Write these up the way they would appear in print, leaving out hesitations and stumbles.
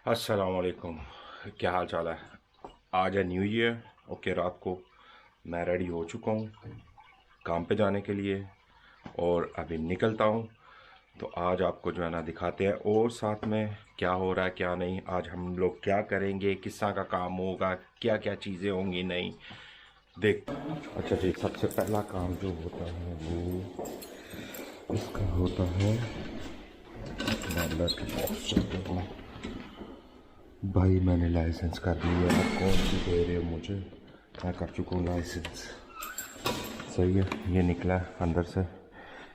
अस्सलाम वालेकुम। क्या हाल चाल है। आज है न्यू ईयर। ओके, रात को मैं रेडी हो चुका हूँ काम पे जाने के लिए और अभी निकलता हूँ। तो आज आपको जो है ना दिखाते हैं और साथ में क्या हो रहा है क्या नहीं, आज हम लोग क्या करेंगे, किस तरह का काम होगा, क्या क्या चीज़ें होंगी नहीं देख। अच्छा जी, सबसे पहला काम जो होता है वो इसका होता है भाई, मैंने लाइसेंस कर लिया है। कौन सी दे रहे हो मुझे, मैं कर चुका हूँ लाइसेंस। सही है, ये निकला अंदर से,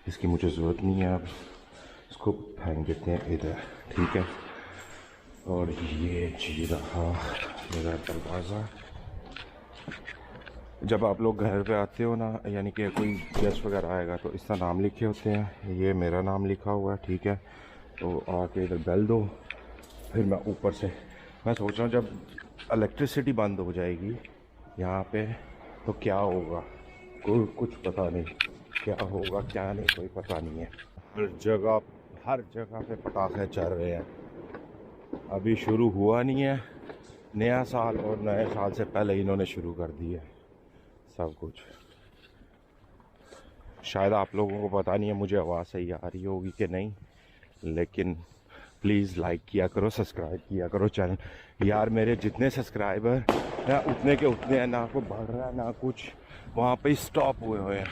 इसकी मुझे ज़रूरत नहीं है। अब इसको फेंक देते हैं इधर, ठीक है। और ये जी रहा मेरा दरवाज़ा। जब आप लोग घर पे आते हो ना, यानी कि कोई गेस्ट वगैरह आएगा तो इसका नाम लिखे होते हैं, ये मेरा नाम लिखा हुआ है, ठीक है। तो आके इधर बेल दो, फिर मैं ऊपर से मैं सोच रहा हूँ जब इलेक्ट्रिसिटी बंद हो जाएगी यहाँ पे तो क्या होगा, कोई कुछ पता नहीं क्या होगा क्या नहीं, कोई पता नहीं है। हर जगह पे पटाखे चल रहे हैं। अभी शुरू हुआ नहीं है नया साल, और नए साल से पहले इन्होंने शुरू कर दी है सब कुछ। शायद आप लोगों को पता नहीं है मुझे आवाज़ सही आ रही होगी कि नहीं, लेकिन प्लीज़ लाइक किया करो, सब्सक्राइब किया करो चैनल। यार मेरे जितने सब्सक्राइबर हैं उतने के उतने हैं, ना को बढ़ रहा है ना कुछ, वहाँ पे स्टॉप हुए हैं।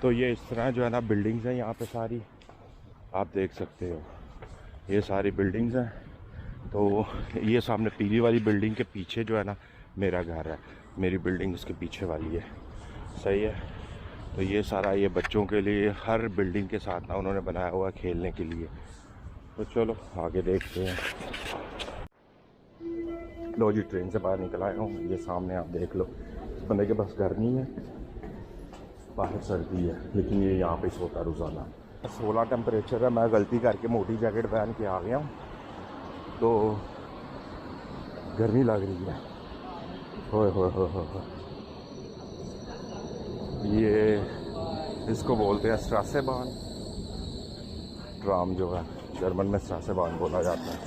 तो ये इस तरह जो है ना बिल्डिंग्स हैं यहाँ पे सारी, आप देख सकते हो ये सारी बिल्डिंग्स हैं। तो ये सामने पीली वाली बिल्डिंग के पीछे जो है ना मेरा घर है, मेरी बिल्डिंग उसके पीछे वाली है, सही है। तो ये सारा ये बच्चों के लिए हर बिल्डिंग के साथ ना उन्होंने बनाया हुआ है खेलने के लिए। तो चलो आगे देखते हैं। लो जी, ट्रेन से बाहर निकल आया हूँ। ये सामने आप देख लो, इस बंदे के पास घर नहीं है, बाहर सर्दी है, लेकिन ये यहाँ पे सोता रोज़ाना। 16 टेम्परेचर है। मैं गलती करके मोटी जैकेट पहन के आ गया हूँ तो गर्मी लग रही है। होए होए होए होए। ये इसको बोलते हैं स्ट्रासेबान। ट्राम जो है जर्मन में स्ट्रासेबान बोला जाता है।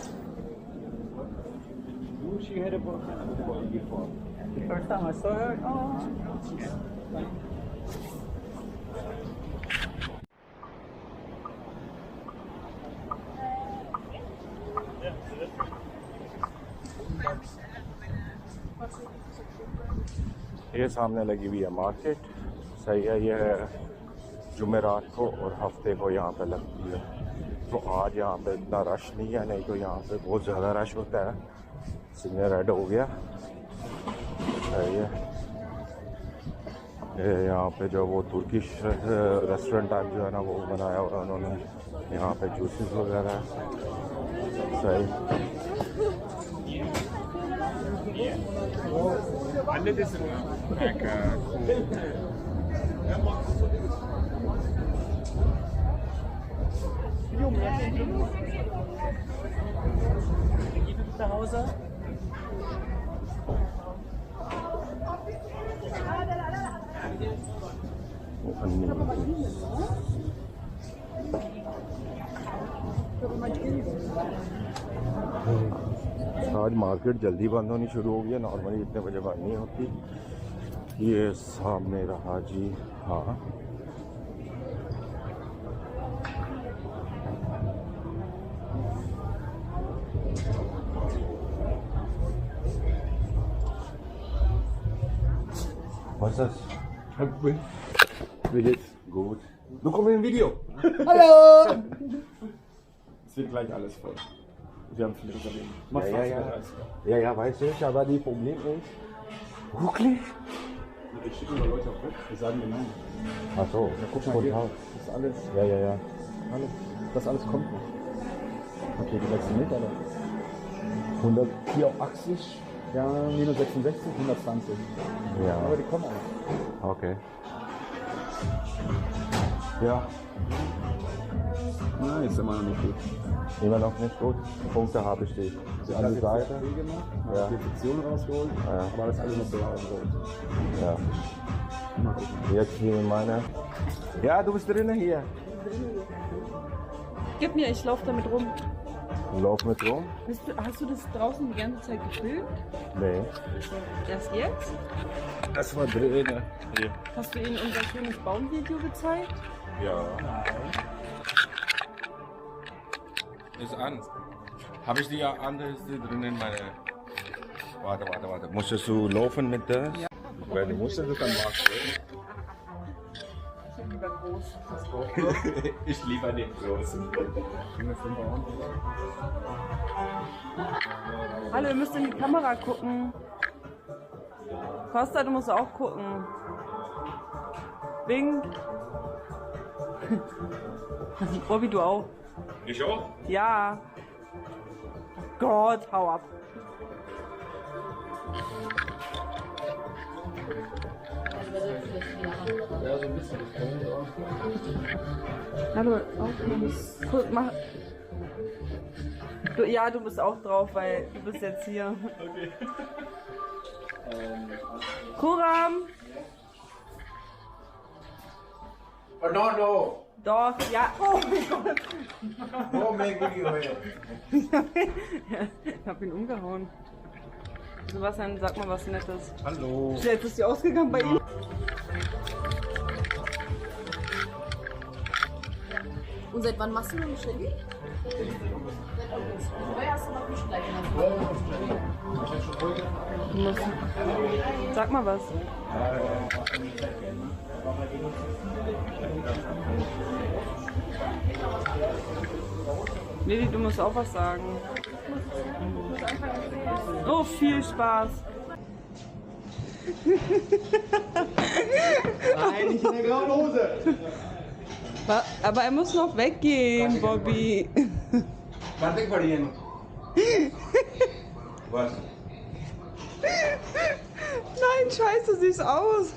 ये सामने लगी हुई है मार्केट, सही है। ये जुमेरात को और हफ्ते को यहाँ पे लगती है। तो आज यहाँ पे इतना रश नहीं है, नहीं तो यहाँ पे बहुत ज़्यादा रश होता है। सिग्नल रेड हो गया, सही है। ये यहाँ पे जो वो तुर्किश रेस्टोरेंट टाइप जो है ना वो बनाया हुआ उन्होंने, यहाँ पे जूसेस वगैरह, सही। आज मार्केट जल्दी बंद होनी शुरू हो गई है, नॉर्मली इतने बजे बंद नहीं होती। ये सामने रहा जी, हाँ was das? Wie geht's? Gut. Du kommst in ein Video. Hallo! Es wird gleich alles voll. Wir haben viele Unternehmen. Mach Ja, ja, ja. Ja, weiß ich, aber die Problem ist, wirklich? Wir schicken mal Leute auch weg. Wir sagen dir nein. Ach so, Ja, guck mal hier. Das ist alles. Ja, ja, ja. Alles. Das alles kommt nicht. Okay, die letzten Meter da. 184? Ja, minus 66, 120. Ja. Aber die kommen alle. Okay. Ja, Nein, ist immer noch nicht gut. immer noch nicht gut. Punkte habe ich die. Sie An haben die jetzt Seite. CP gemacht, haben Ja. die Fiktion rausgeholt, Ja. aber das ist alles noch so rausgeholt. Ja. Mal gucken. Jetzt hier meine. Ja, du bist drinnen hier. Gib mir, ich laufe damit rum. Lauf mit rum? Hast du das draußen die ganze Zeit gefilmt? Nee. Erst jetzt? Das war drin. Hier. Hast du ihnen unser schönes Baumvideo gezeigt? Ja. Ist an. Habe ich die andere ist die drinnen meine. Warte. Musstest du laufen mit das? Ja. Wenn du musst, du kannst machen. Ich bin lieber groß. Ich lieber den großen. Hallo, ihr müsst in die Kamera gucken. Costa, du musst auch gucken. Wink. Bobby, du auch. Ich auch? Ja. Oh Gott, hau ab. Ja, so ein bisschen. Hallo, guck, mach. Du bist auch drauf, weil du bist jetzt hier. Okay. Kuram! Oh, no. Doch, ja. Oh mein Gott. No make video here. Ich hab ihn umgehauen. Sebastian, sag mal was Nettes. Hallo. Jetzt ist die ausgegangen bei ihm. Und seit wann machst du noch Chili? Vorher hast du noch nicht gleich Sag mal was. Lili, du musst auch was sagen. Oh, viel Spaß. Nein, nicht in der grauen Hose. Aber er muss noch weggehen, Bobby. Warte, Korean. Was? Nein, scheiße, siehst aus.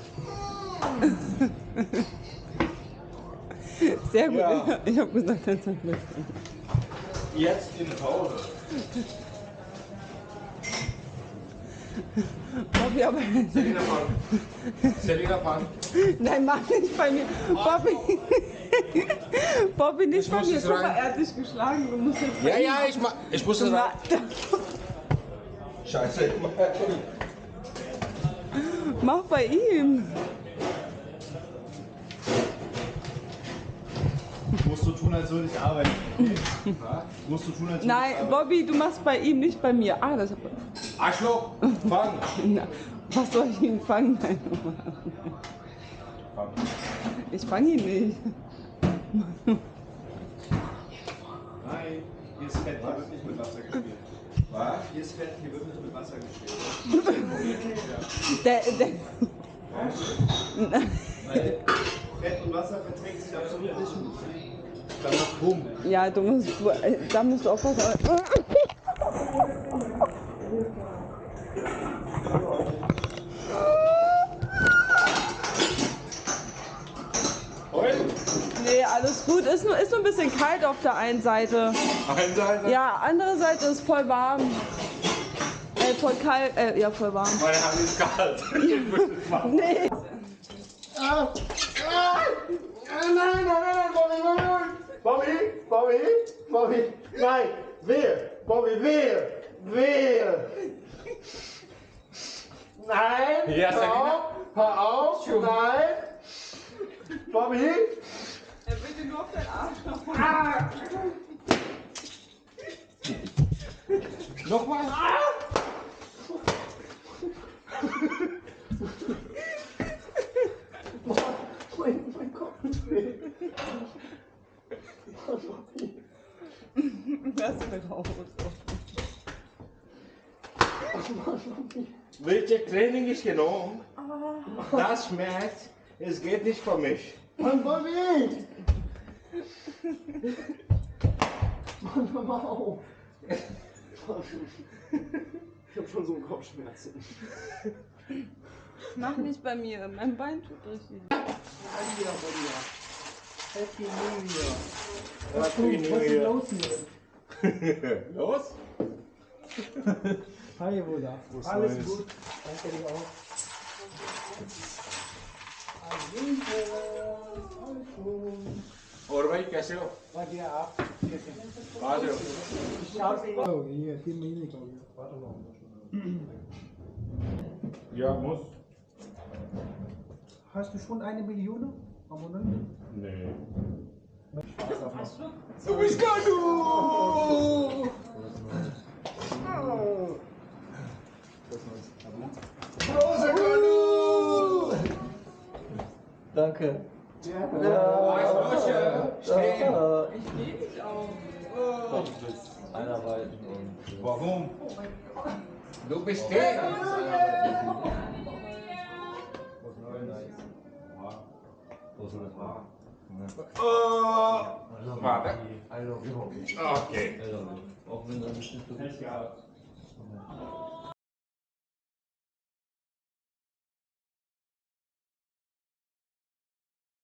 Sehr gut. Ja. Ich habe gesagt, er soll weg. Jetzt in Pause. Bobby, aber. Selina Pan. Nein, mach nicht bei mir. Bobby. Bobby, nicht bei muss mir. es Guck mal, rein. er hat dich geschlagen. Du musst jetzt. Ja, ich muss es rein. Ma- Scheiße. Mach bei ihm. Musst du tun, als würde ich arbeiten. Musst du tun, als würde Nein, ich arbeiten. Bobby, du machst bei ihm, nicht bei mir. Ah, das. Arschloch. Fang. Na, was soll ich ihn fangen? Nein, ich fange ihn nicht. Nein, hier ist Fett, hier wird nicht mit Wasser gespielt. Was? Hier ist Fett, hier wird nicht mit Wasser gespielt. Der, Weil Fett und Wasser verträgt sich absolut nicht gut. Dann macht Bumm. ja, da musst du aufpassen. Nee, alles gut. Ist nur ein bisschen kalt auf der einen Seite. Eine Seite. Ja, andere Seite ist voll warm. Voll kalt. Ja, voll warm. Meine Hand ist kalt. Nee. Bobby, nein, wehe, Bobby, wehe. Nein, Ja, hör auf, nein. Bobby, Er will dir nur auf deinen Arsch noch. nochmal. Mein Kopf tut weh. Lass mich raus. Welche Training ist genommen? Das schmerzt. Es geht nicht für mich. Mann, Bobby! Mann, hör mal auf. Ich hab schon so Kopfschmerzen. Mach nicht bei mir. Mein Bein tut richtig. Happy New Year. Happy New Was ist Year. los hier? Los? Hi, Bruder. Alles gut. Danke dir auch. Alles gut. और भाई कैसे हो? Was geht ab? Ja, muss. Hast du schon 1 Million Abonnenten? Nee. Danke. Einarbeiten und. Warum? Du bist der. Warte. I love you. Okay. Auch wenn da bestimmt so